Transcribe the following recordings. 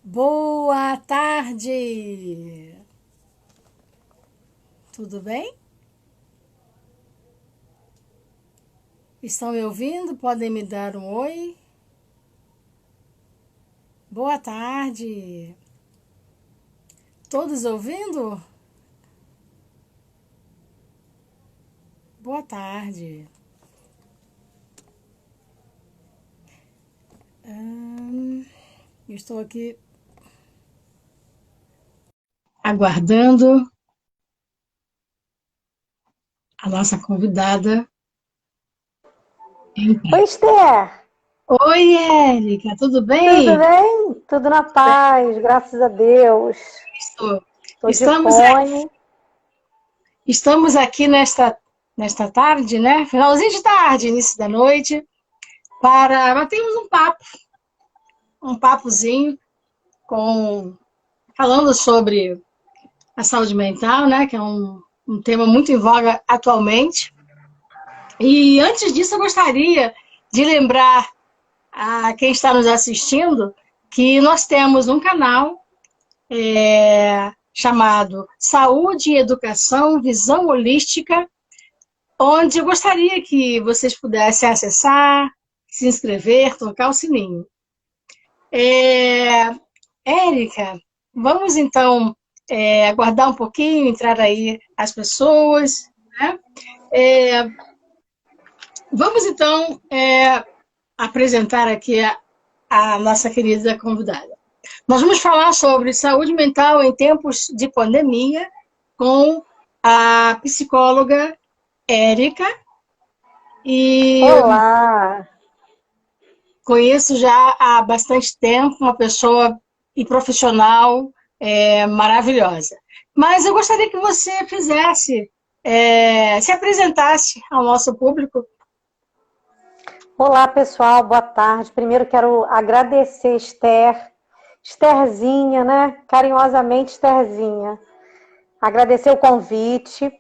Boa tarde! Tudo bem? Estão me ouvindo? Podem me dar um oi? Boa tarde! Todos ouvindo? Boa tarde! Estou aqui aguardando a nossa convidada. Oi, Esther, Oi, Érica, tudo tudo bem? bem? Tudo na paz, graças a Deus. Estou. Estou de Estamos, fone. estamos aqui nesta tarde, né? Finalzinho de tarde, início da noite, para batermos um papozinho falando sobre a saúde mental, né? Que é um tema muito em voga atualmente. E antes disso, eu gostaria de lembrar a quem está nos assistindo que nós temos um canal chamado Saúde e Educação Visão Holística, onde eu gostaria que vocês pudessem acessar, se inscrever, tocar o sininho. Érica, vamos então aguardar um pouquinho, entrar aí as pessoas, né? É, vamos então apresentar aqui a nossa querida convidada. Nós vamos falar sobre saúde mental em tempos de pandemia com a psicóloga Érica, e Olá! conheço já há bastante tempo uma pessoa e profissional maravilhosa. Mas eu gostaria que você se apresentasse ao nosso público. Olá, pessoal, boa tarde. Primeiro quero agradecer, Estherzinha, né? Carinhosamente, Estherzinha. Agradecer o convite.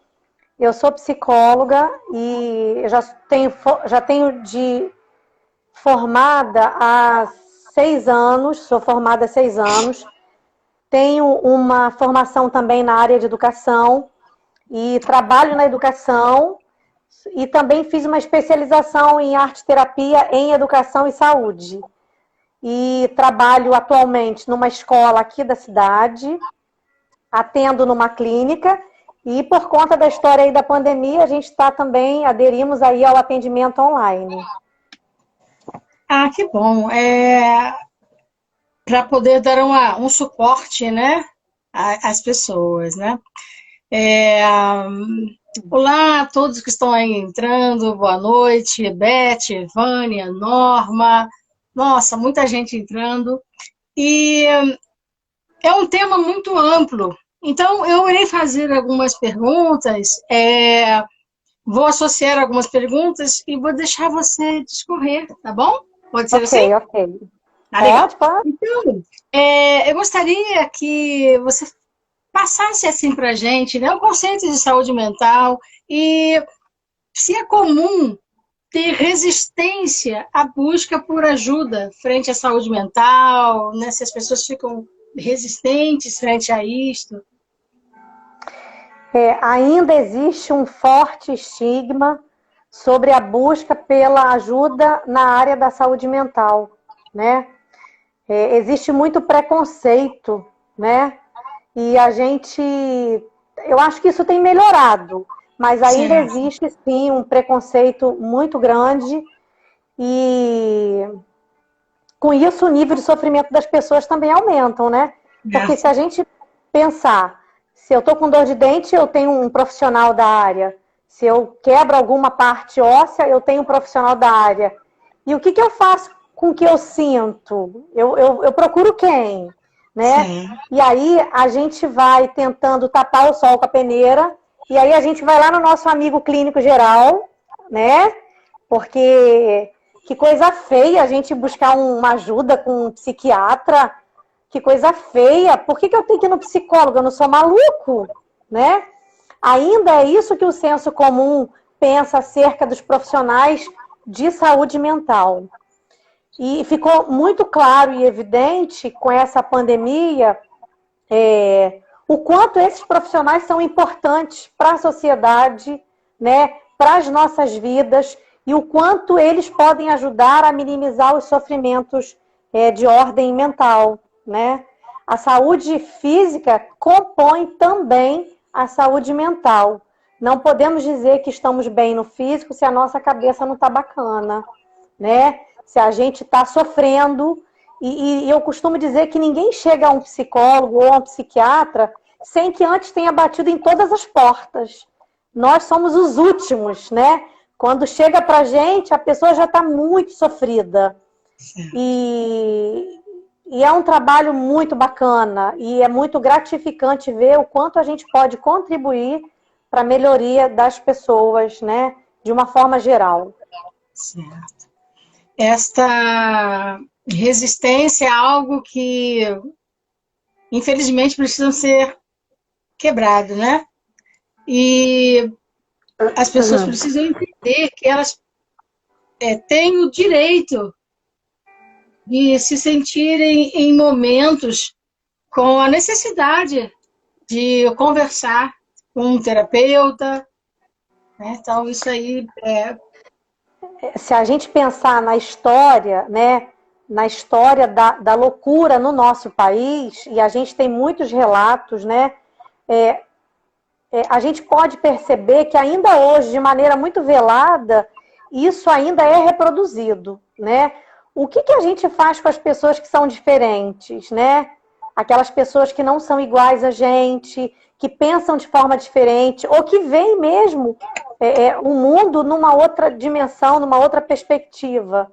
Eu sou psicóloga e já tenho de formada há 6 anos, sou formada há 6 anos. Tenho uma formação também na área de educação e trabalho na educação e também fiz uma especialização em arte-terapia em educação e saúde. E trabalho atualmente numa escola aqui da cidade, atendo numa clínica e por conta da história aí da pandemia, a gente está também, aderimos aí ao atendimento online. Ah, que bom. Para poder dar um suporte, né, às pessoas, né? É, olá a todos que estão aí entrando, boa noite, Beth, Vânia, Norma, nossa, muita gente entrando, e é um tema muito amplo, então eu irei fazer algumas perguntas, vou associar algumas perguntas e vou deixar você discorrer, tá bom? Pode ser Ok, assim? ok. Ah, legal. Pode, pode. Então, eu gostaria que você passasse assim para a gente, né, o conceito de saúde mental e se é comum ter resistência à busca por ajuda frente à saúde mental, né, se as pessoas ficam resistentes frente a isto. Ainda existe um forte estigma sobre a busca pela ajuda na área da saúde mental, né? Existe muito preconceito, né? E eu acho que isso tem melhorado, mas ainda Certo. existe sim um preconceito muito grande e com isso o nível de sofrimento das pessoas também aumentam, né? Porque se Certo. a gente pensar, se eu estou com dor de dente, eu tenho um profissional da área. Se eu quebro alguma parte óssea, eu tenho um profissional da área. E o que eu faço com o que eu sinto? Eu procuro quem? Né? Certo. E aí a gente vai tentando tapar o sol com a peneira, e aí a gente vai lá no nosso amigo clínico geral, né? Porque que coisa feia a gente buscar uma ajuda com um psiquiatra. Que coisa feia. Por que eu tenho que ir no psicólogo? Eu não sou maluco, né? Ainda é isso que o senso comum pensa acerca dos profissionais de saúde mental. E ficou muito claro e evidente com essa pandemia o quanto esses profissionais são importantes para a sociedade, né, para as nossas vidas, e o quanto eles podem ajudar a minimizar os sofrimentos de ordem mental, né? A saúde física compõe também a saúde mental. Não podemos dizer que estamos bem no físico se a nossa cabeça não está bacana, né? Se a gente está sofrendo. E eu costumo dizer que ninguém chega a um psicólogo ou a um psiquiatra sem que antes tenha batido em todas as portas. Nós somos os últimos, né? Quando chega pra gente, a pessoa já está muito sofrida. E é um trabalho muito bacana e é muito gratificante ver o quanto a gente pode contribuir para a melhoria das pessoas, né? De uma forma geral. Certo. Esta resistência é algo que, infelizmente, precisa ser quebrado, né? E as pessoas precisam entender que elas têm o direito de se sentirem em momentos com a necessidade de conversar com um terapeuta, né? Então, isso aí Se a gente pensar na história, né, na história da loucura no nosso país, e a gente tem muitos relatos, né, a gente pode perceber que ainda hoje, de maneira muito velada, isso ainda é reproduzido, né? O que a gente faz com as pessoas que são diferentes, né? Aquelas pessoas que não são iguais a gente, que pensam de forma diferente, ou que veem mesmo o mundo numa outra dimensão, numa outra perspectiva.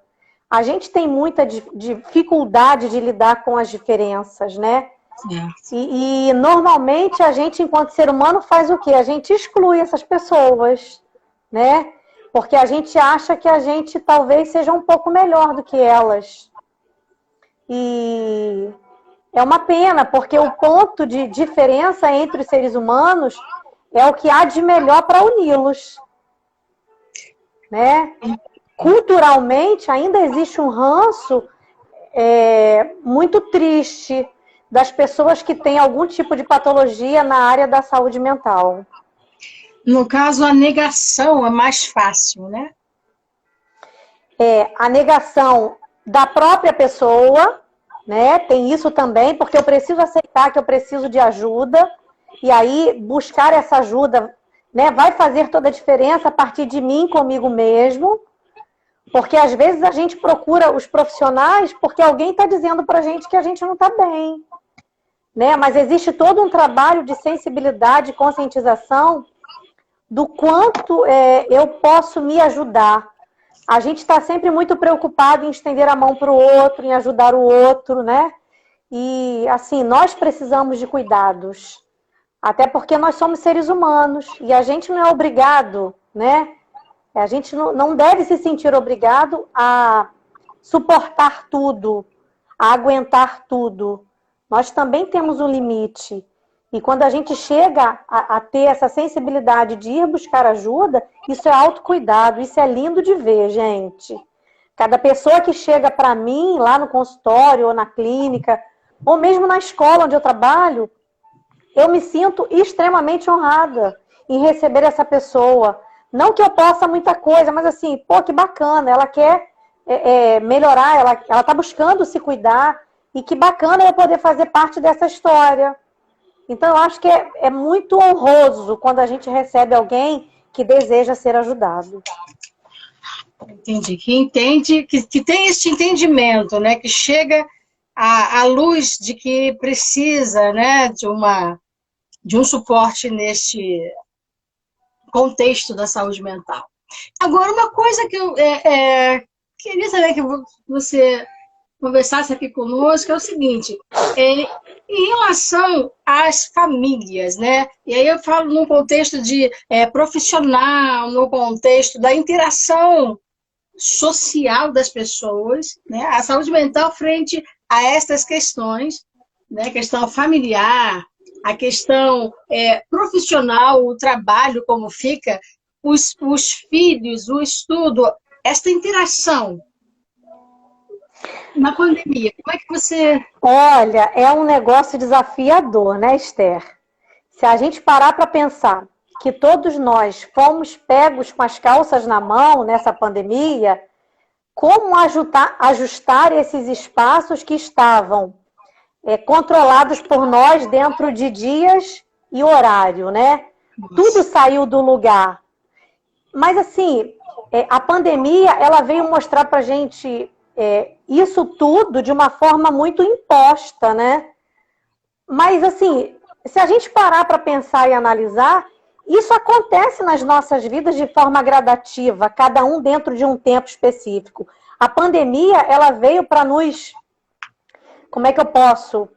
A gente tem muita dificuldade de lidar com as diferenças, né? E normalmente a gente, enquanto ser humano, faz o quê? A gente exclui essas pessoas, né? Porque a gente acha que a gente talvez seja um pouco melhor do que elas. E é uma pena, porque o ponto de diferença entre os seres humanos é o que há de melhor para uni-los, né? Culturalmente, ainda existe um ranço muito triste das pessoas que têm algum tipo de patologia na área da saúde mental. No caso, a negação é mais fácil, né? A negação da própria pessoa, né? Tem isso também, porque eu preciso aceitar que eu preciso de ajuda, e aí buscar essa ajuda, né, vai fazer toda a diferença a partir de mim, comigo mesmo, porque às vezes a gente procura os profissionais porque alguém está dizendo para a gente que a gente não está bem, né? Mas existe todo um trabalho de sensibilidade, conscientização do quanto eu posso me ajudar. A gente está sempre muito preocupado em estender a mão para o outro, em ajudar o outro, né? E, assim, nós precisamos de cuidados. Até porque nós somos seres humanos e a gente não é obrigado, né? A gente não deve se sentir obrigado a suportar tudo, a aguentar tudo. Nós também temos um limite. E quando a gente chega a ter essa sensibilidade de ir buscar ajuda, isso é autocuidado, isso é lindo de ver, gente. Cada pessoa que chega para mim, lá no consultório, ou na clínica, ou mesmo na escola onde eu trabalho, eu me sinto extremamente honrada em receber essa pessoa. Não que eu possa muita coisa, mas assim, pô, que bacana, ela quer melhorar, ela está buscando se cuidar, e que bacana eu poder fazer parte dessa história. Então, eu acho que é muito honroso quando a gente recebe alguém que deseja ser ajudado. Entendi. Que entende, que tem este entendimento, né? Que chega à luz de que precisa, né, de um suporte neste contexto da saúde mental. Agora, uma coisa que eu queria saber que você conversasse aqui conosco é o seguinte, em relação às famílias, né? E aí eu falo no contexto de profissional, no contexto da interação social das pessoas, né? A saúde mental frente a estas questões, né? A questão familiar, a questão profissional, o trabalho, como fica, os filhos, o estudo, esta interação. Na pandemia, como é que você... Olha, é um negócio desafiador, né, Esther? Se a gente parar para pensar que todos nós fomos pegos com as calças na mão nessa pandemia, como ajustar esses espaços que estavam controlados por nós dentro de dias e horário, né? Tudo saiu do lugar. Mas, assim, a pandemia, ela veio mostrar pra gente isso tudo de uma forma muito imposta, né? Mas, assim, se a gente parar para pensar e analisar, isso acontece nas nossas vidas de forma gradativa, cada um dentro de um tempo específico. A pandemia, ela veio para nos... Como é que eu posso?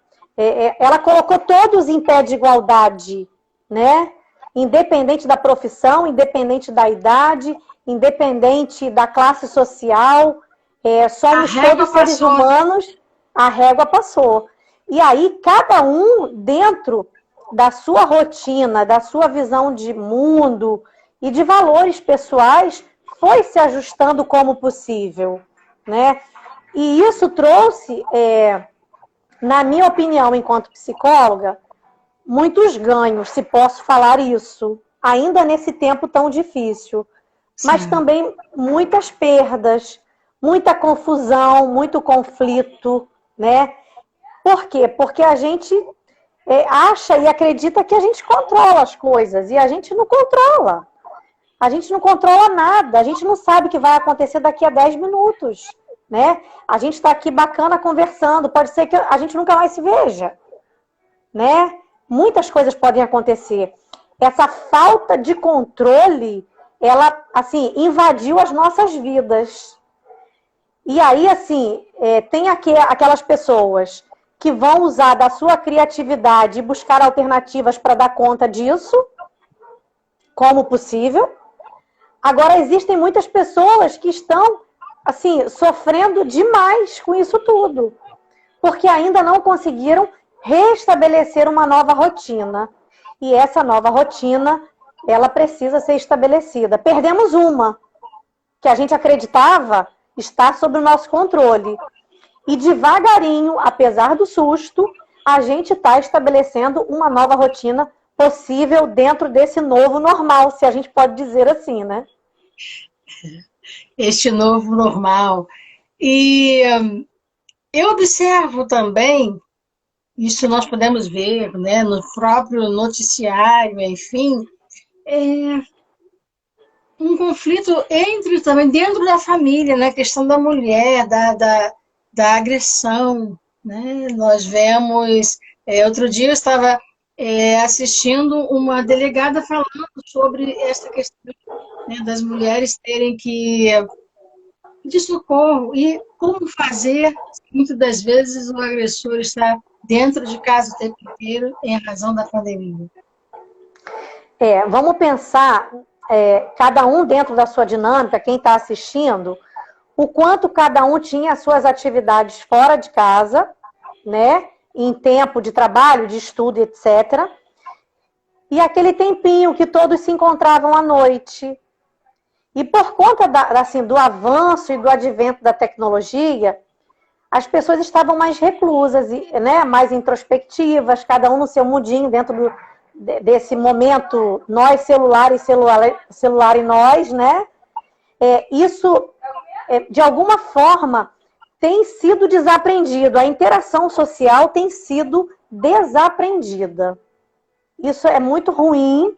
Ela colocou todos em pé de igualdade, né? Independente da profissão, independente da idade, independente da classe social, somos todos seres humanos, a régua passou. E aí, cada um dentro da sua rotina, da sua visão de mundo e de valores pessoais, foi se ajustando como possível, né? E isso trouxe, na minha opinião, enquanto psicóloga, muitos ganhos, se posso falar isso, ainda nesse tempo tão difícil. Mas Sim. também muitas perdas, muita confusão, muito conflito, né? Por quê? Porque a gente acha e acredita que a gente controla as coisas, e a gente não controla. A gente não controla nada, a gente não sabe o que vai acontecer daqui a 10 minutos, né? A gente está aqui bacana conversando, pode ser que a gente nunca mais se veja, né? Muitas coisas podem acontecer. Essa falta de controle, ela, assim, invadiu as nossas vidas. E aí, assim, tem aquelas pessoas que vão usar da sua criatividade e buscar alternativas para dar conta disso, como possível. Agora, existem muitas pessoas que estão, assim, sofrendo demais com isso tudo, porque ainda não conseguiram restabelecer uma nova rotina. E essa nova rotina, ela precisa ser estabelecida. Perdemos uma, que a gente acreditava estar sob o nosso controle. E devagarinho, apesar do susto, a gente está estabelecendo uma nova rotina possível dentro desse novo normal, se a gente pode dizer assim, né? Este novo normal. E eu observo também, isso nós podemos ver, né, no próprio noticiário, enfim, um conflito entre também dentro da família, né, a questão da mulher, da agressão, né? Nós vemos, outro dia eu estava assistindo uma delegada falando sobre essa questão, né, das mulheres terem que de socorro e como fazer, muitas das vezes o agressor está dentro de casa o tempo inteiro em razão da pandemia. Vamos pensar, cada um dentro da sua dinâmica, quem está assistindo, o quanto cada um tinha as suas atividades fora de casa, né? Em tempo de trabalho, de estudo, etc. E aquele tempinho que todos se encontravam à noite. E por conta assim, do avanço e do advento da tecnologia, as pessoas estavam mais reclusas, né? Mais introspectivas, cada um no seu mundinho, dentro desse momento, nós celular e nós, né? Isso, de alguma forma, tem sido desaprendido. A interação social tem sido desaprendida. Isso é muito ruim,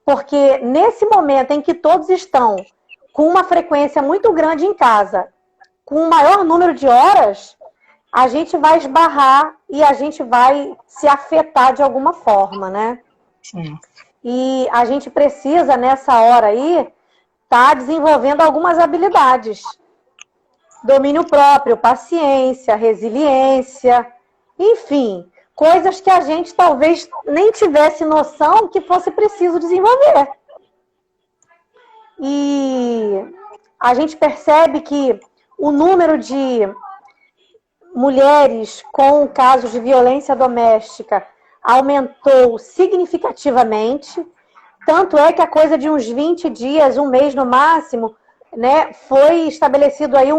porque nesse momento em que todos estão com uma frequência muito grande em casa, com um maior número de horas, a gente vai esbarrar e a gente vai se afetar de alguma forma, né? Sim. E a gente precisa, nessa hora aí, estar desenvolvendo algumas habilidades. Domínio próprio, paciência, resiliência, enfim, coisas que a gente talvez nem tivesse noção que fosse preciso desenvolver. E a gente percebe que o número de mulheres com casos de violência doméstica aumentou significativamente. Tanto é que a coisa de uns 20 dias, um mês no máximo, né, foi estabelecido aí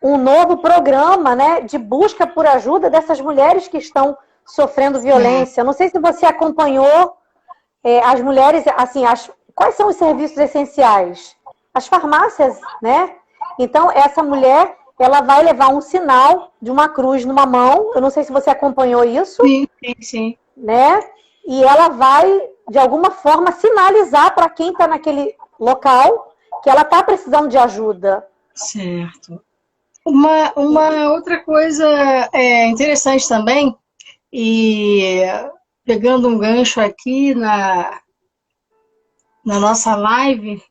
um novo programa, né, de busca por ajuda dessas mulheres que estão sofrendo violência. Não sei se você acompanhou as mulheres, assim, quais são os serviços essenciais? As farmácias, né? Então, essa mulher, ela vai levar um sinal de uma cruz numa mão, eu não sei se você acompanhou isso. Sim, sim, sim. Né? E ela vai, de alguma forma, sinalizar para quem está naquele local que ela está precisando de ajuda. Certo. Uma outra coisa interessante também, e pegando um gancho aqui na nossa live,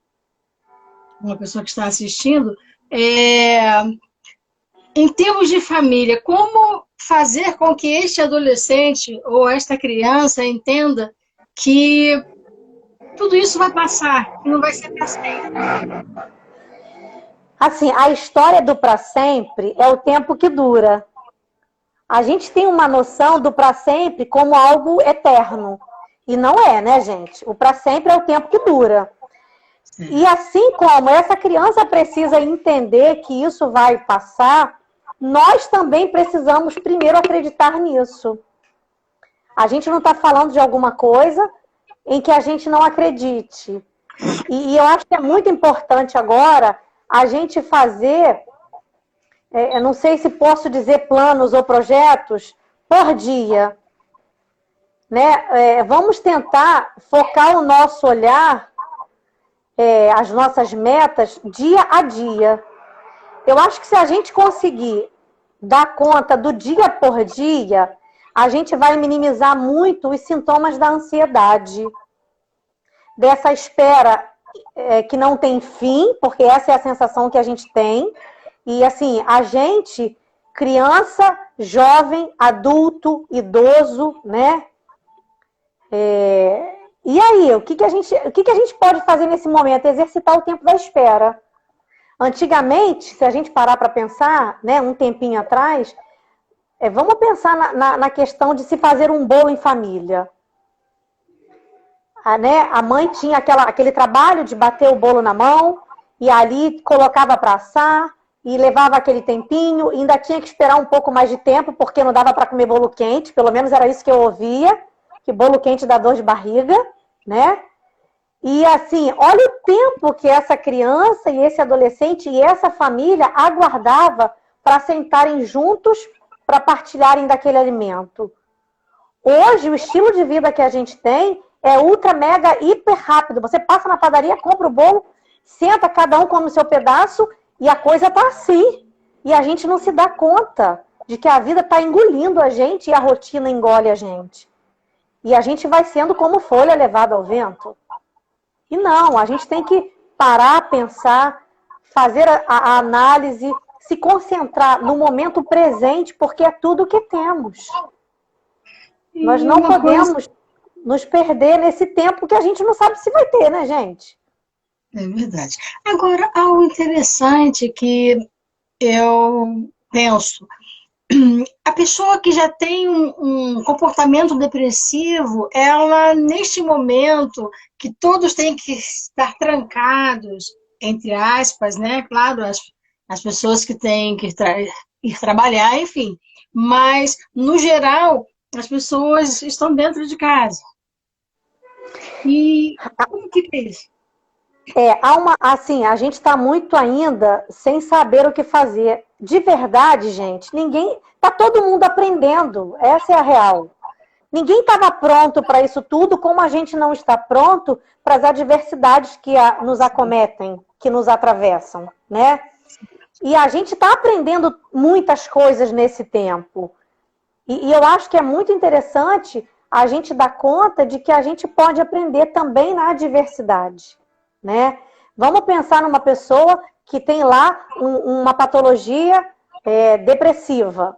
uma pessoa que está assistindo, em termos de família, como fazer com que este adolescente ou esta criança entenda que tudo isso vai passar, que não vai ser para sempre? Assim, a história do para sempre é o tempo que dura. A gente tem uma noção do para sempre como algo eterno. E não é, né, gente? O para sempre é o tempo que dura. Sim. E assim como essa criança precisa entender que isso vai passar, nós também precisamos primeiro acreditar nisso. A gente não está falando de alguma coisa em que a gente não acredite. E eu acho que é muito importante agora a gente fazer, eu não sei se posso dizer planos ou projetos, por dia. Né? Vamos tentar focar o nosso olhar, as nossas metas, dia a dia. Eu acho que se a gente conseguir dar conta do dia por dia, a gente vai minimizar muito os sintomas da ansiedade, dessa espera que não tem fim, porque essa é a sensação que a gente tem. E assim, a gente, criança, jovem, adulto, idoso, né? E aí, o que a gente pode fazer nesse momento? Exercitar o tempo da espera. Antigamente, se a gente parar para pensar, né, um tempinho atrás, vamos pensar na questão de se fazer um bolo em família. A mãe tinha aquele trabalho de bater o bolo na mão, e ali colocava para assar, e levava aquele tempinho, e ainda tinha que esperar um pouco mais de tempo, porque não dava para comer bolo quente, pelo menos era isso que eu ouvia, que bolo quente dá dor de barriga, né? E assim, olha o tempo que essa criança e esse adolescente e essa família aguardava para sentarem juntos para partilharem daquele alimento. Hoje, o estilo de vida que a gente tem é ultra, mega, hiper rápido. Você passa na padaria, compra o bolo, senta, cada um come o seu pedaço e a coisa tá assim. E a gente não se dá conta de que a vida está engolindo a gente e a rotina engole a gente. E a gente vai sendo como folha levada ao vento. E não, a gente tem que parar, pensar, fazer a análise, se concentrar no momento presente, porque é tudo que temos. Nós não podemos nos perder nesse tempo que a gente não sabe se vai ter, né, gente? É verdade. Agora, algo interessante que eu penso, a pessoa que já tem um comportamento depressivo, ela, neste momento, que todos têm que estar trancados, entre aspas, né? Claro, as pessoas que têm que ir trabalhar, enfim. Mas, no geral, as pessoas estão dentro de casa. E como que é isso? Assim, a gente está muito ainda sem saber o que fazer. De verdade, gente, tá todo mundo aprendendo, essa é a real. Ninguém estava pronto para isso tudo, como a gente não está pronto para as adversidades que nos acometem, que nos atravessam, né? E a gente está aprendendo muitas coisas nesse tempo. E eu acho que é muito interessante a gente dar conta de que a gente pode aprender também na adversidade. Né? Vamos pensar numa pessoa que tem lá uma patologia depressiva.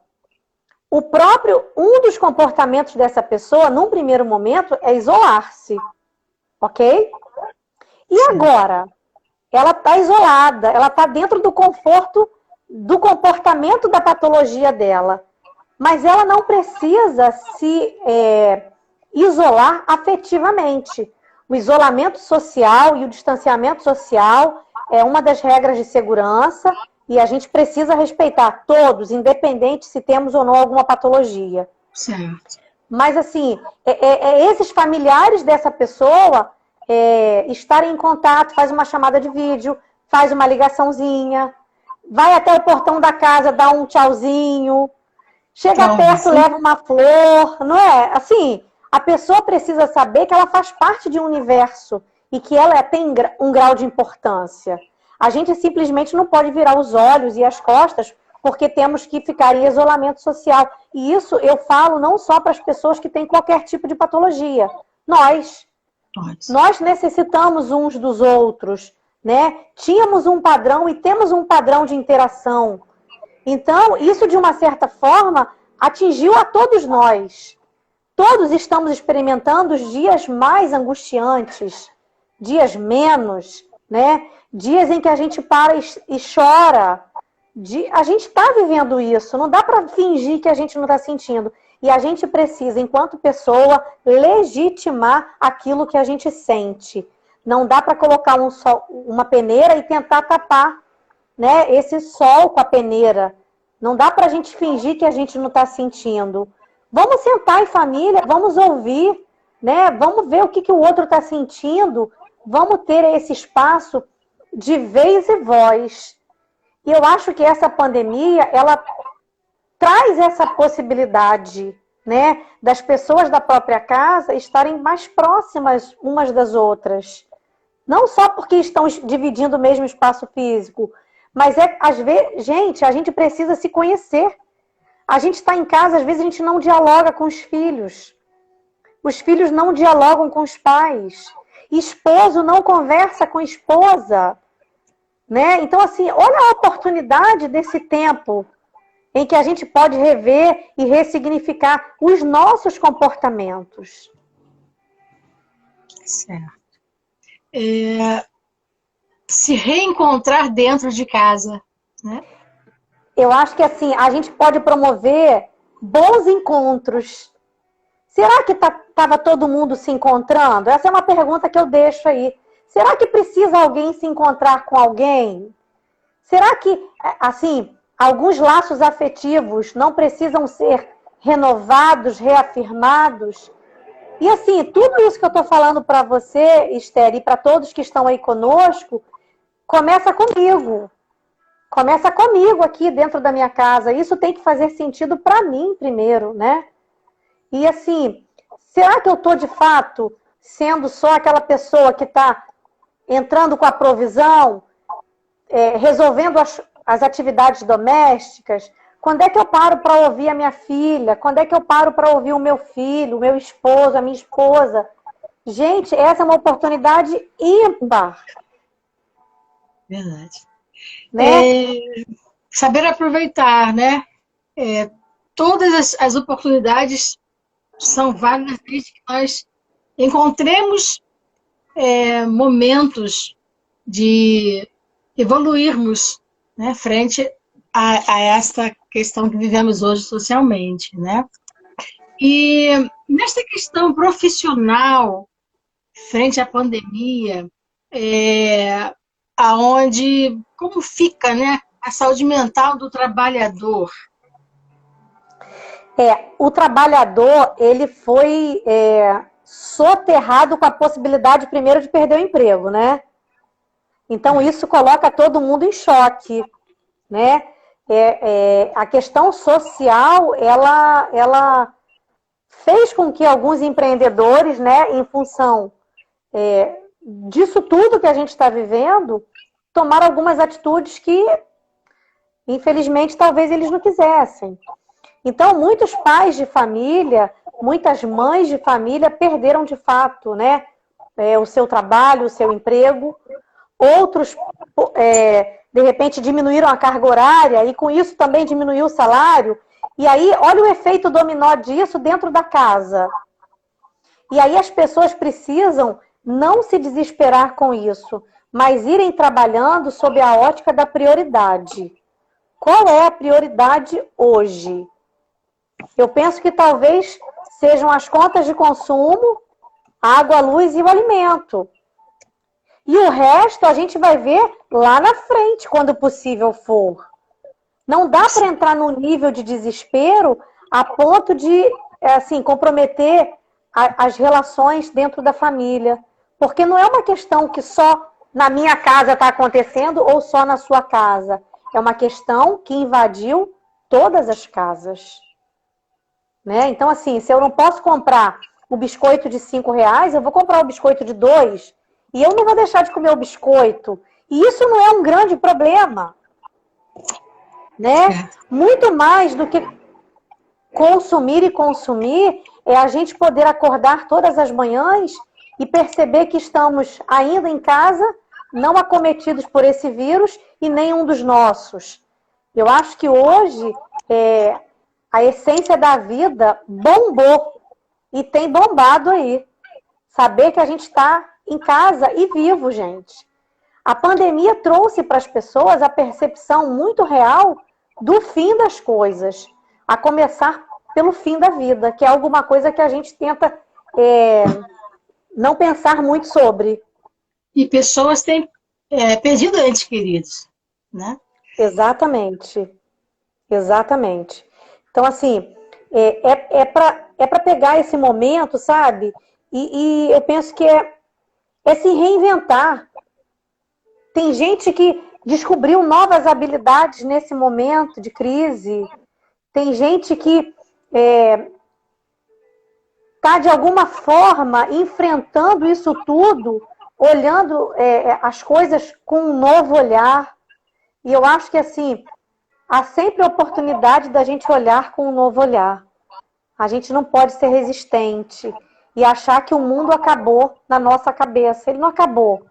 Um dos comportamentos dessa pessoa, num primeiro momento, é isolar-se. Ok? E agora? Ela está isolada, ela está dentro do conforto do comportamento da patologia dela. Mas ela não precisa se isolar afetivamente. O isolamento social e o distanciamento social é uma das regras de segurança, E a gente precisa respeitar todos, independente se temos ou não alguma patologia. Certo. Mas, assim, esses familiares dessa pessoa estarem em contato, faz uma chamada de vídeo, faz uma ligaçãozinha, vai até o portão da casa, dá um tchauzinho, chega perto, leva uma flor, não é? Assim, a pessoa precisa saber que ela faz parte de um universo e que ela tem um grau de importância. A gente simplesmente não pode virar os olhos e as costas porque temos que ficar em isolamento social. E isso eu falo não só para as pessoas que têm qualquer tipo de patologia. Nós necessitamos uns dos outros, né? Tínhamos um padrão e temos um padrão de interação. Então, isso de uma certa forma atingiu a todos nós. Todos estamos experimentando os dias mais angustiantes, dias menos, né? Dias em que a gente para e chora. A gente está vivendo isso, não dá para fingir que a gente não está sentindo. E a gente precisa, enquanto pessoa, legitimar aquilo que a gente sente. Não dá para colocar uma peneira e tentar tapar, né, esse sol com a peneira. Não dá para a gente fingir que a gente não está sentindo. Vamos sentar em família, vamos ouvir, né? Vamos ver o que o outro está sentindo. Vamos ter esse espaço de vez e voz. E eu acho que essa pandemia, ela traz essa possibilidade, né, das pessoas da própria casa estarem mais próximas umas das outras. Não só porque estão dividindo o mesmo espaço físico, mas às vezes, gente, a gente precisa se conhecer. A gente está em casa, às vezes a gente não dialoga com os filhos. Os filhos não dialogam com os pais. Esposo não conversa com esposa. Né? Então, assim, olha a oportunidade desse tempo em que a gente pode rever e ressignificar os nossos comportamentos. Certo. Se reencontrar dentro de casa, né? Eu acho que, assim, a gente pode promover bons encontros. Será que estava todo mundo se encontrando? Essa é uma pergunta que eu deixo aí. Será que precisa alguém se encontrar com alguém? Será que, assim, alguns laços afetivos não precisam ser renovados, reafirmados? E, assim, tudo isso que eu estou falando para você, Esther, e para todos que estão aí conosco, começa comigo. Começa comigo aqui dentro da minha casa. Isso tem que fazer sentido para mim primeiro, né? E, assim, será que eu estou, de fato, sendo só aquela pessoa que está entrando com a provisão, resolvendo as atividades domésticas? Quando é que eu paro para ouvir a minha filha? Quando é que eu paro para ouvir o meu filho, o meu esposo, a minha esposa? Gente, essa é uma oportunidade ímpar. Verdade. Né? Saber aproveitar, né? Todas as oportunidades são válidas desde que nós encontremos momentos de evoluirmos, né, frente a esta questão que vivemos hoje socialmente, né? E nesta questão profissional, frente à pandemia, como fica, né, a saúde mental do trabalhador? O trabalhador, ele foi soterrado com a possibilidade, primeiro, de perder o emprego, né? Então, isso coloca todo mundo em choque, né? A questão social, ela fez com que alguns empreendedores, né, em função disso tudo que a gente está vivendo, tomaram algumas atitudes que, infelizmente, talvez eles não quisessem. Então, muitos pais de família, muitas mães de família perderam de fato, né, o seu trabalho, o seu emprego. Outros, de repente, diminuíram a carga horária e com isso também diminuiu o salário. E aí, olha o efeito dominó disso dentro da casa. E aí as pessoas precisam não se desesperar com isso, mas irem trabalhando sob a ótica da prioridade. Qual é a prioridade hoje? Eu penso que talvez sejam as contas de consumo, a água, a luz e o alimento. E o resto a gente vai ver lá na frente, quando possível for. Não dá para entrar num nível de desespero a ponto de, assim, comprometer as relações dentro da família. Porque não é uma questão que só na minha casa está acontecendo ou só na sua casa. É uma questão que invadiu todas as casas. Né? Então, assim, se eu não posso comprar o biscoito de R$5, eu vou comprar o biscoito de 2 e eu não vou deixar de comer o biscoito. E isso não é um grande problema. Né? Muito mais do que consumir e consumir é a gente poder acordar todas as manhãs e perceber que estamos ainda em casa, não acometidos por esse vírus e nenhum dos nossos. Eu acho que hoje a essência da vida bombou e tem bombado aí. Saber que a gente está em casa e vivo, gente. A pandemia trouxe para as pessoas a percepção muito real do fim das coisas, a começar pelo fim da vida, que é alguma coisa que a gente tenta não pensar muito sobre. E pessoas têm perdido entes queridos, né? Exatamente. Exatamente. Então, assim, é para pegar esse momento, sabe? E eu penso que é se reinventar. Tem gente que descobriu novas habilidades nesse momento de crise. Tem gente que está, de alguma forma, enfrentando isso tudo, olhando as coisas com um novo olhar. E eu acho que, assim, há sempre a oportunidade da gente olhar com um novo olhar. A gente não pode ser resistente e achar que o mundo acabou na nossa cabeça. Ele não acabou.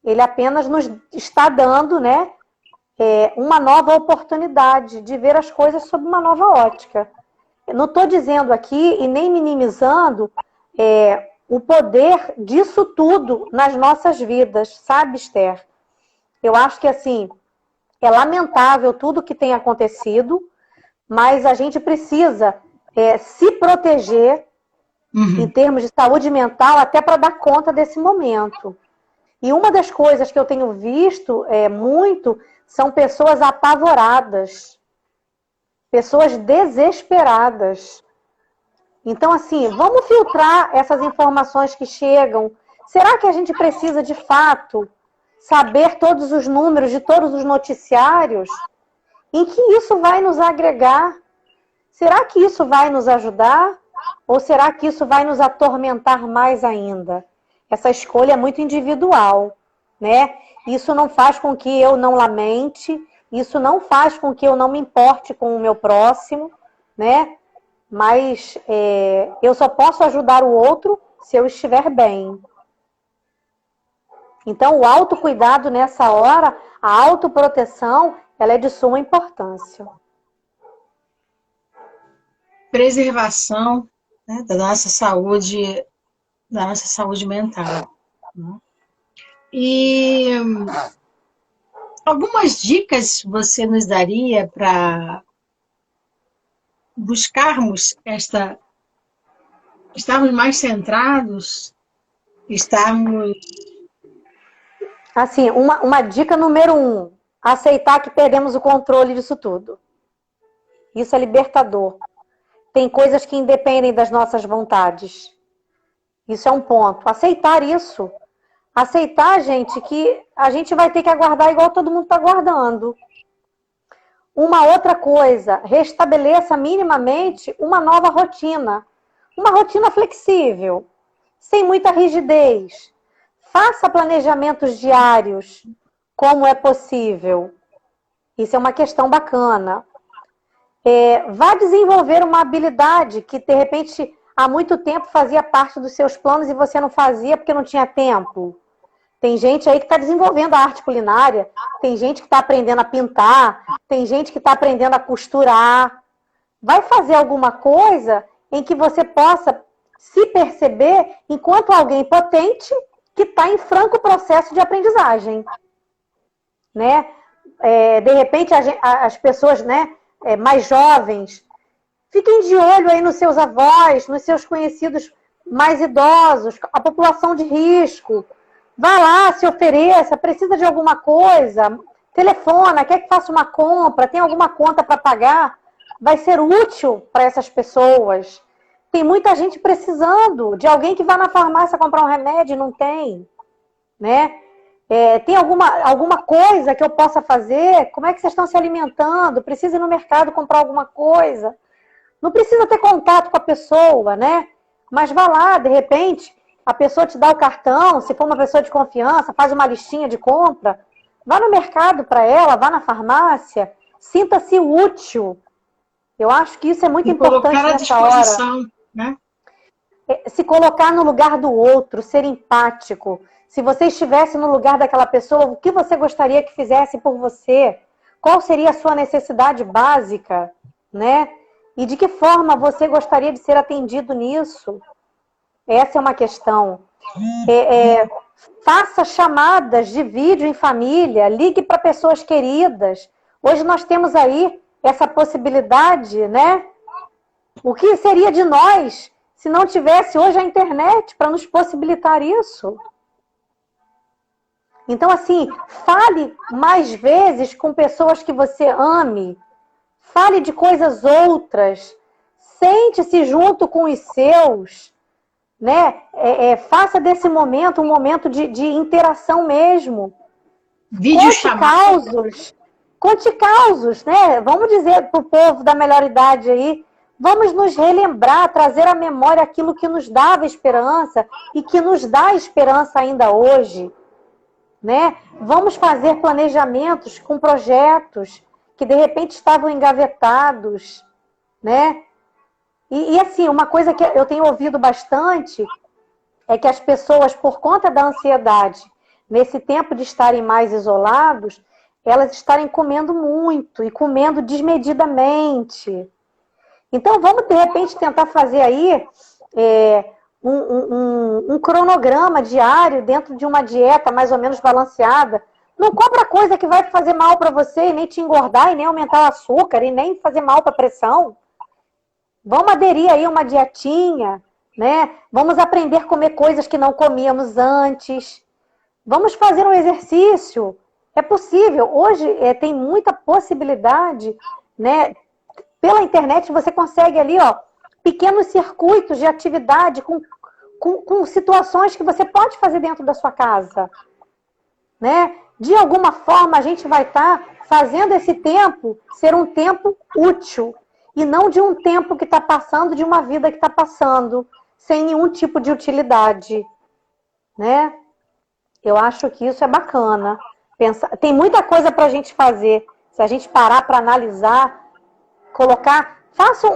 Ele apenas nos está dando, né, uma nova oportunidade de ver as coisas sob uma nova ótica. Eu não estou dizendo aqui e nem minimizando o poder disso tudo nas nossas vidas, sabe, Esther? Eu acho que, assim, é lamentável tudo que tem acontecido, mas a gente precisa se proteger em termos de saúde mental até para dar conta desse momento. E uma das coisas que eu tenho visto muito são pessoas apavoradas, pessoas desesperadas. Então, assim, vamos filtrar essas informações que chegam. Será que a gente precisa, de fato, saber todos os números de todos os noticiários? Em que isso vai nos agregar? Será que isso vai nos ajudar? Ou será que isso vai nos atormentar mais ainda? Essa escolha é muito individual, né? Isso não faz com que eu não lamente, isso não faz com que eu não me importe com o meu próximo, né? Mas eu só posso ajudar o outro se eu estiver bem. Então, o autocuidado nessa hora, a autoproteção, ela é de suma importância. Preservação, né, da nossa saúde mental. Né? E algumas dicas você nos daria para buscarmos estarmos mais centrados, estarmos... Assim, uma dica número 1, aceitar que perdemos o controle disso tudo. Isso é libertador. Tem coisas que independem das nossas vontades. Isso é um ponto. Aceitar isso. Aceitar, gente, que a gente vai ter que aguardar igual todo mundo está aguardando. Uma outra coisa, restabeleça minimamente uma nova rotina. Uma rotina flexível, sem muita rigidez. Faça planejamentos diários, como é possível. Isso é uma questão bacana. Vá desenvolver uma habilidade que, de repente, há muito tempo fazia parte dos seus planos e você não fazia porque não tinha tempo. Tem gente aí que está desenvolvendo a arte culinária, tem gente que está aprendendo a pintar, tem gente que está aprendendo a costurar. Vai fazer alguma coisa em que você possa se perceber enquanto alguém potente que está em franco processo de aprendizagem. Né? De repente, as pessoas, né, mais jovens, fiquem de olho aí nos seus avós, nos seus conhecidos mais idosos, a população de risco. Vá lá, se ofereça, precisa de alguma coisa, telefona, quer que faça uma compra, tem alguma conta para pagar, vai ser útil para essas pessoas. Tem muita gente precisando de alguém que vá na farmácia comprar um remédio e não tem, né? Tem alguma coisa que eu possa fazer? Como é que vocês estão se alimentando? Precisa ir no mercado comprar alguma coisa? Não precisa ter contato com a pessoa, né? Mas vá lá, de repente, a pessoa te dá o cartão, se for uma pessoa de confiança, faz uma listinha de compra, vá no mercado para ela, vá na farmácia, sinta-se útil. Eu acho que isso é muito importante nessa hora. Né? Se colocar no lugar do outro, ser empático. Se você estivesse no lugar daquela pessoa, o que você gostaria que fizesse por você? Qual seria a sua necessidade básica, né? E de que forma você gostaria de ser atendido nisso? Essa é uma questão. Faça chamadas de vídeo em família, ligue para pessoas queridas. Hoje nós temos aí essa possibilidade, né? O que seria de nós se não tivesse hoje a internet para nos possibilitar isso? Então, assim, fale mais vezes com pessoas que você ame. Fale de coisas outras. Sente-se junto com os seus. Né? Faça desse momento um momento de interação mesmo. Conte causos, né? Vamos dizer para o povo da melhor idade aí, vamos nos relembrar, trazer à memória aquilo que nos dava esperança e que nos dá esperança ainda hoje. Né? Vamos fazer planejamentos com projetos que de repente estavam engavetados, né? E assim, uma coisa que eu tenho ouvido bastante é que as pessoas, por conta da ansiedade, nesse tempo de estarem mais isolados, elas estarem comendo muito e comendo desmedidamente. Então, vamos, de repente, tentar fazer aí um cronograma diário dentro de uma dieta mais ou menos balanceada. Não compra coisa que vai fazer mal para você e nem te engordar e nem aumentar o açúcar e nem fazer mal para a pressão. Vamos aderir aí a uma dietinha, né? Vamos aprender a comer coisas que não comíamos antes. Vamos fazer um exercício. É possível. Hoje tem muita possibilidade, né? Pela internet você consegue ali, ó, pequenos circuitos de atividade com situações que você pode fazer dentro da sua casa, né? De alguma forma a gente vai estar fazendo esse tempo ser um tempo útil. E não de um tempo que está passando, de uma vida que está passando, sem nenhum tipo de utilidade. Né? Eu acho que isso é bacana. Tem muita coisa para a gente fazer. Se a gente parar para analisar, colocar, faça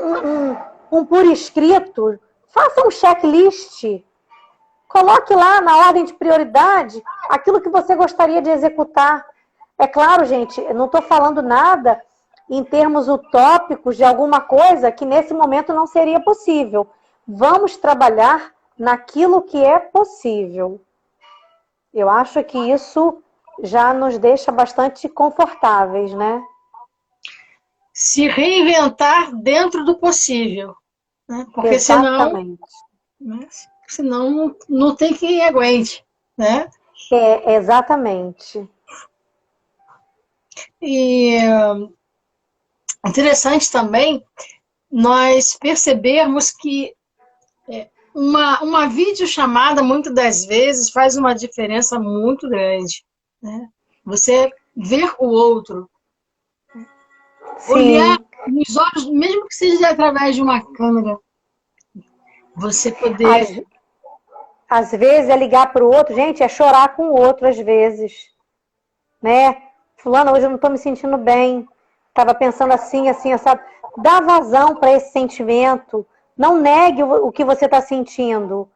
um por escrito, faça um checklist. Coloque lá na ordem de prioridade aquilo que você gostaria de executar. É claro, gente, eu não estou falando nada em termos utópicos de alguma coisa que nesse momento não seria possível. Vamos trabalhar naquilo que é possível. Eu acho que isso já nos deixa bastante confortáveis, né? Se reinventar dentro do possível. Né? Porque exatamente. Senão não tem quem aguente. Né? Exatamente. E interessante também nós percebermos que uma videochamada, muitas das vezes, faz uma diferença muito grande. Né? Você ver o outro, Sim. Olhar nos olhos, mesmo que seja através de uma câmera, você poder... Às vezes é ligar para o outro, gente, é chorar com o outro às vezes. Né? Fulano, hoje eu não estou me sentindo bem. Estava pensando assim, sabe? Dá vazão para esse sentimento. Não negue o que você está sentindo.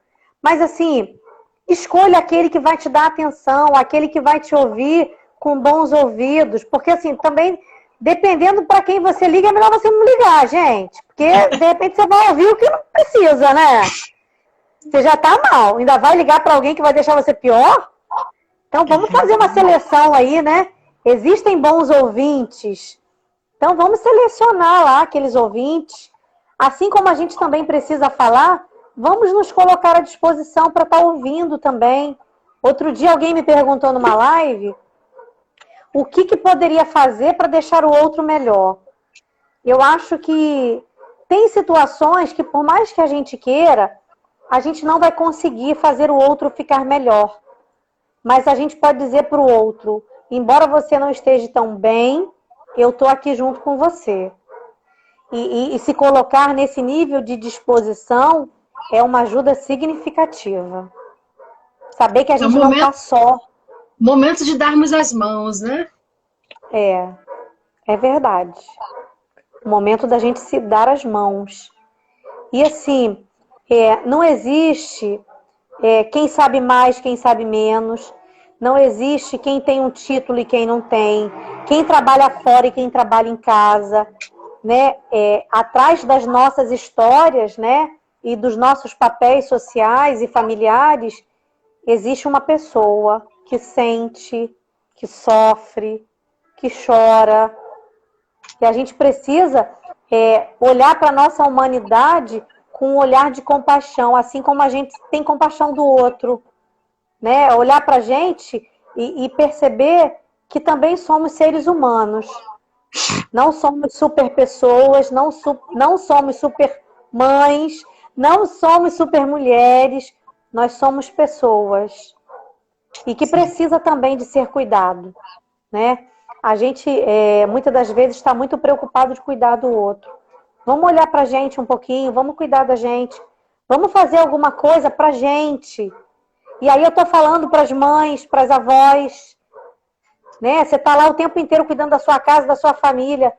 Mas assim, escolha aquele que vai te dar atenção, aquele que vai te ouvir com bons ouvidos. Porque assim, também, dependendo para quem você liga, é melhor você não ligar, gente. Porque de repente você vai ouvir o que não precisa, né? Você já está mal. Ainda vai ligar para alguém que vai deixar você pior? Então vamos fazer uma seleção aí, né? Existem bons ouvintes. Então, vamos selecionar lá aqueles ouvintes. Assim como a gente também precisa falar, vamos nos colocar à disposição para estar ouvindo também. Outro dia alguém me perguntou numa live o que poderia fazer para deixar o outro melhor. Eu acho que tem situações que, por mais que a gente queira, a gente não vai conseguir fazer o outro ficar melhor. Mas a gente pode dizer para o outro, embora você não esteja tão bem, eu estou aqui junto com você. E se colocar nesse nível de disposição é uma ajuda significativa. Saber que a gente não está só. Momento de darmos as mãos, né? É verdade. O momento da gente se dar as mãos. E assim, não existe quem sabe mais, quem sabe menos. Não existe quem tem um título e quem não tem. Quem trabalha fora e quem trabalha em casa. Né? Atrás das nossas histórias, né? E dos nossos papéis sociais e familiares, existe uma pessoa que sente, que sofre, que chora. E a gente precisa olhar para a nossa humanidade com um olhar de compaixão, assim como a gente tem compaixão do outro. Né? Olhar para a gente e perceber que também somos seres humanos. Não somos super pessoas, não somos super mães, não somos super mulheres, nós somos pessoas. E que precisa também de ser cuidado, né? A gente, muitas das vezes, está muito preocupado de cuidar do outro. Vamos olhar para a gente um pouquinho, vamos cuidar da gente. Vamos fazer alguma coisa para a gente. E aí eu estou falando para as mães, para as avós, né? Você está lá o tempo inteiro cuidando da sua casa, da sua família.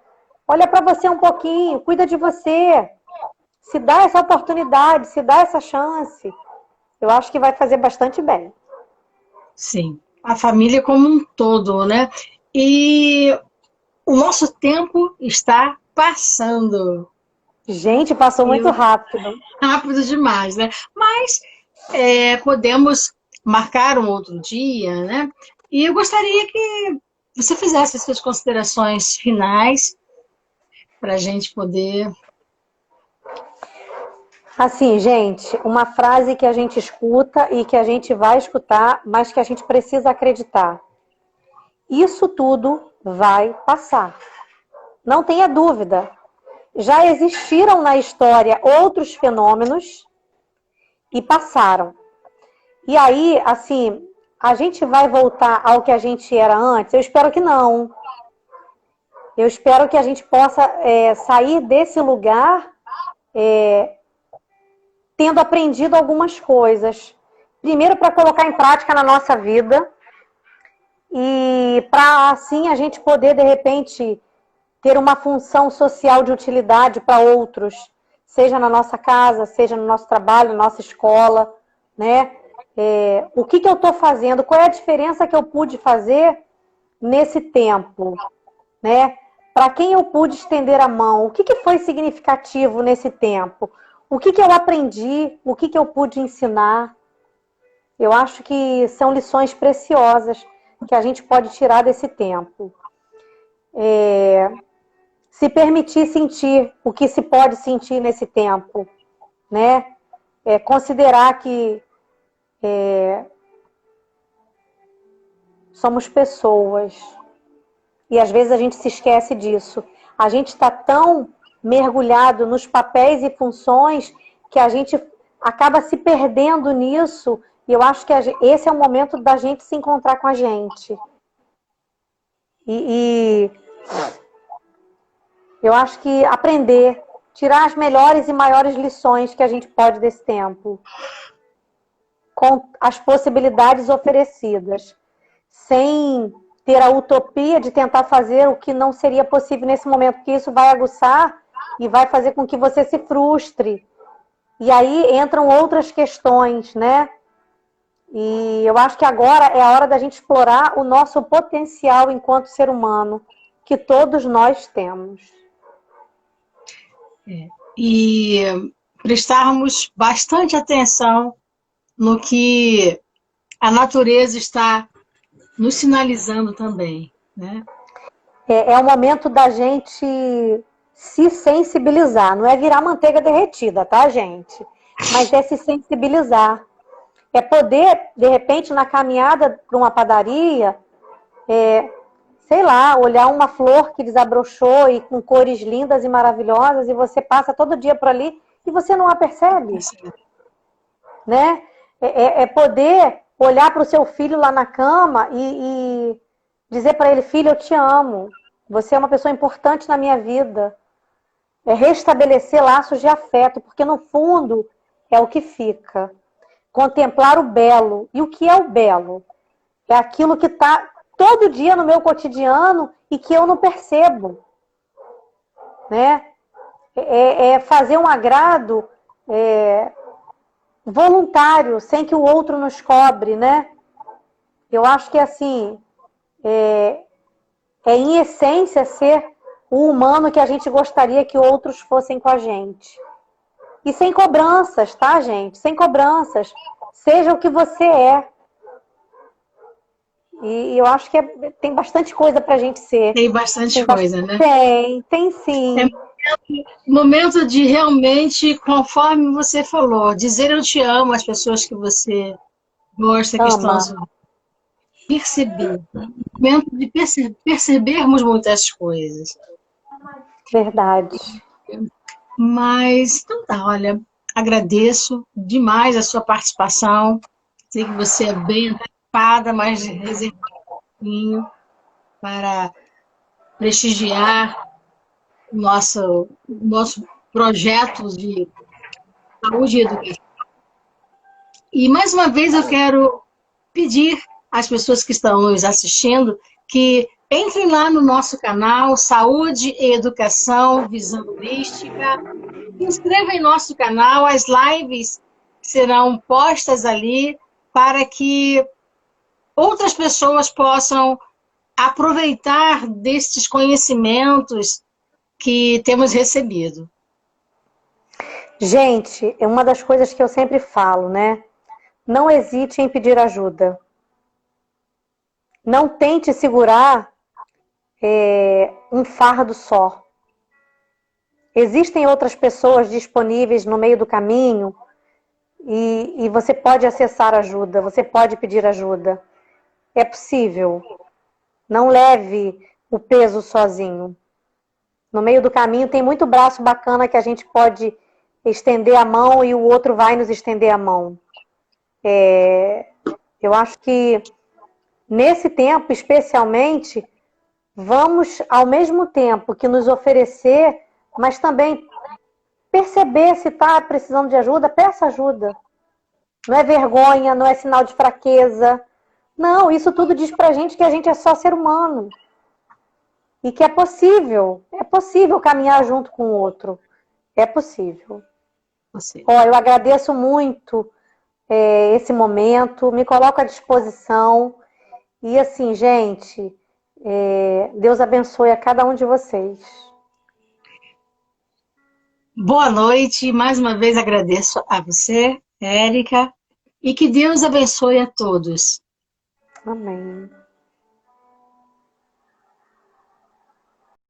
Olha para você um pouquinho, cuida de você. Se dá essa oportunidade, se dá essa chance. Eu acho que vai fazer bastante bem. Sim, a família como um todo, né? E o nosso tempo está passando. Gente, passou muito rápido. Rápido demais, né? Mas podemos marcar um outro dia, né? E eu gostaria que você fizesse as suas considerações finais para a gente poder... Assim, gente, uma frase que a gente escuta e que a gente vai escutar, mas que a gente precisa acreditar. Isso tudo vai passar. Não tenha dúvida. Já existiram na história outros fenômenos e passaram. E aí, assim, a gente vai voltar ao que a gente era antes? Eu espero que não. Eu espero que a gente possa sair desse lugar tendo aprendido algumas coisas. Primeiro, para colocar em prática na nossa vida e para, assim, a gente poder, de repente, ter uma função social de utilidade para outros, seja na nossa casa, seja no nosso trabalho, na nossa escola, né? O que eu estou fazendo? Qual é a diferença que eu pude fazer nesse tempo? Né? Para quem eu pude estender a mão? O que foi significativo nesse tempo? O que eu aprendi? O que eu pude ensinar? Eu acho que são lições preciosas que a gente pode tirar desse tempo. Se permitir sentir o que se pode sentir nesse tempo, né? Considerar que somos pessoas. E às vezes a gente se esquece disso. A gente está tão mergulhado nos papéis e funções que a gente acaba se perdendo nisso. E eu acho que esse é o momento da gente se encontrar com a gente. E eu acho que aprender, tirar as melhores e maiores lições que a gente pode desse tempo, com as possibilidades oferecidas, sem ter a utopia de tentar fazer o que não seria possível nesse momento, porque isso vai aguçar e vai fazer com que você se frustre. E aí entram outras questões, né? E eu acho que agora é a hora da gente explorar o nosso potencial enquanto ser humano, que todos nós temos. E prestarmos bastante atenção no que a natureza está nos sinalizando também, né? É o momento da gente se sensibilizar. Não é virar manteiga derretida, tá, gente? Mas é se sensibilizar. É poder, de repente, na caminhada para uma padaria, sei lá, olhar uma flor que desabrochou e com cores lindas e maravilhosas, e você passa todo dia por ali e você não a percebe, né? É poder olhar para o seu filho lá na cama e dizer para ele: filho, eu te amo, você é uma pessoa importante na minha vida. É restabelecer laços de afeto, porque no fundo é o que fica. Contemplar o belo. E o que é o belo? É aquilo que está todo dia no meu cotidiano e que eu não percebo, né? É fazer um agrado voluntário, sem que o outro nos cobre, né? Eu acho que, assim, em essência, ser o humano que a gente gostaria que outros fossem com a gente. E sem cobranças, tá, gente? Sem cobranças. Seja o que você é. E eu acho que tem bastante coisa pra gente ser. Tem bastante coisa, né? Tem sim. É momento de realmente, conforme você falou, dizer eu te amo às pessoas que você gosta, que estão perceber. Momento de percebermos muitas coisas. Verdade. Mas, então tá, olha, agradeço demais a sua participação. Sei que você é bem antecipada, mas reservadinho para prestigiar o nosso projeto de saúde e educação. E, mais uma vez, eu quero pedir às pessoas que estão nos assistindo que entrem lá no nosso canal Saúde e Educação Visão Holística. Se inscreva em nosso canal, as lives serão postas ali para que outras pessoas possam aproveitar destes conhecimentos que temos recebido. Gente, é uma das coisas que eu sempre falo, né? Não hesite em pedir ajuda. Não tente segurar um fardo só. Existem outras pessoas disponíveis no meio do caminho e você pode acessar ajuda, você pode pedir ajuda. É possível. Não leve o peso sozinho. No meio do caminho tem muito braço bacana que a gente pode estender a mão e o outro vai nos estender a mão. Eu acho que nesse tempo, especialmente, vamos, ao mesmo tempo que nos oferecer, mas também perceber se está precisando de ajuda, peça ajuda. Não é vergonha, não é sinal de fraqueza. Não, isso tudo diz pra gente que a gente é só ser humano. E que é possível caminhar junto com o outro. É possível. Eu agradeço muito esse momento, me coloco à disposição. E assim, gente, Deus abençoe a cada um de vocês. Boa noite, mais uma vez agradeço a você, Érica, e que Deus abençoe a todos. Amém.